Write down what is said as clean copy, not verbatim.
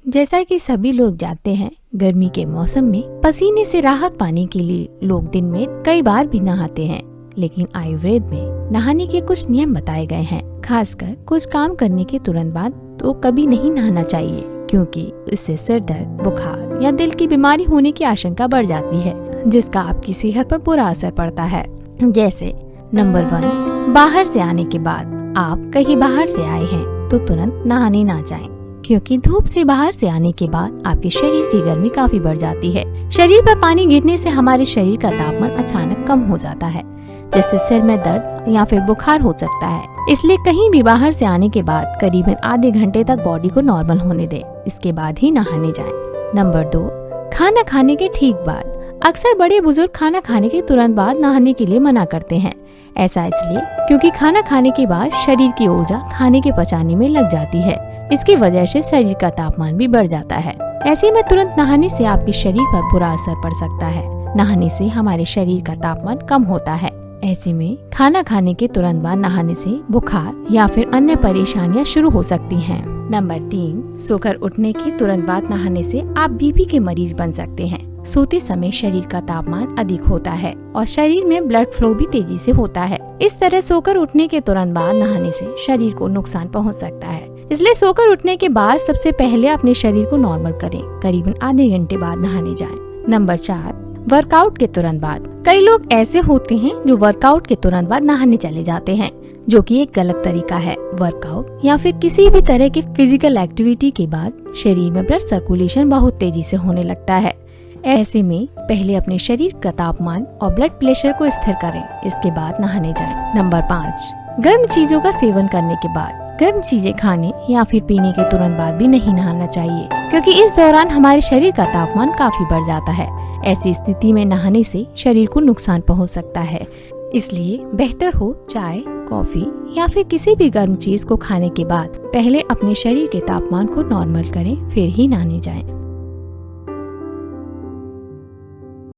जैसा कि सभी लोग जानते हैं, गर्मी के मौसम में पसीने से राहत पाने के लिए लोग दिन में कई बार भी नहाते हैं। लेकिन आयुर्वेद में नहाने के कुछ नियम बताए गए हैं। खासकर कुछ काम करने के तुरंत बाद तो कभी नहीं नहाना चाहिए, क्योंकि इससे सिर दर्द, बुखार या दिल की बीमारी होने की आशंका बढ़ जाती है, जिसका आपकी सेहत पर बुरा असर पड़ता है। जैसे नंबर 1, बाहर से आने के बाद आप कहीं बाहर से आए हैं तो तुरंत नहाने ना जाएं, क्योंकि धूप से बाहर से आने के बाद आपके शरीर की गर्मी काफी बढ़ जाती है। शरीर पर पानी गिरने से हमारे शरीर का तापमान अचानक कम हो जाता है, जिससे सिर में दर्द या फिर बुखार हो सकता है। इसलिए कहीं भी बाहर से आने के बाद करीबन आधे घंटे तक बॉडी को नॉर्मल होने दें, इसके बाद ही नहाने जाएं। नंबर 2, खाना खाने के ठीक बाद। अक्सर बड़े बुजुर्ग खाना खाने के तुरंत बाद नहाने के लिए मना करते हैं। ऐसा इसलिए क्योंकि खाना खाने के बाद शरीर की ऊर्जा खाने के पचाने में लग जाती है। इसकी वजह से शरीर का तापमान भी बढ़ जाता है। ऐसे में तुरंत नहाने से आपके शरीर पर बुरा असर पड़ सकता है। नहाने से हमारे शरीर का तापमान कम होता है। ऐसे में खाना खाने के तुरंत बाद नहाने से बुखार या फिर अन्य परेशानियां शुरू हो सकती हैं। नंबर 3, सोकर उठने के तुरंत बाद नहाने से आप बीपी के मरीज बन सकते हैं। सोते समय शरीर का तापमान अधिक होता है और शरीर में ब्लड फ्लो भी तेजी से होता है। इस तरह सोकर उठने के तुरंत बाद नहाने से शरीर को नुकसान पहुंच सकता है। इसलिए सोकर उठने के बाद सबसे पहले अपने शरीर को नॉर्मल करें। करीबन आधे घंटे बाद नहाने जाएं। नंबर 4, वर्कआउट के तुरंत बाद। कई लोग ऐसे होते हैं जो वर्कआउट के तुरंत बाद नहाने चले जाते हैं, जो कि एक गलत तरीका है। वर्कआउट या फिर किसी भी तरह की फिजिकल एक्टिविटी के बाद शरीर में ब्लड सर्कुलेशन बहुत तेजी से होने लगता है। ऐसे में पहले अपने शरीर का तापमान और ब्लड प्रेशर को स्थिर करें, इसके बाद नहाने जाएं। नंबर 5, गर्म चीजों का सेवन करने के बाद। गर्म चीजें खाने या फिर पीने के तुरंत बाद भी नहीं नहाना चाहिए, क्योंकि इस दौरान हमारे शरीर का तापमान काफी बढ़ जाता है। ऐसी स्थिति में नहाने से शरीर को नुकसान पहुंच सकता है। इसलिए बेहतर हो चाय, कॉफी या फिर किसी भी गर्म चीज को खाने के बाद पहले अपने शरीर के तापमान को नॉर्मल करें, फिर ही नहाने जाएं।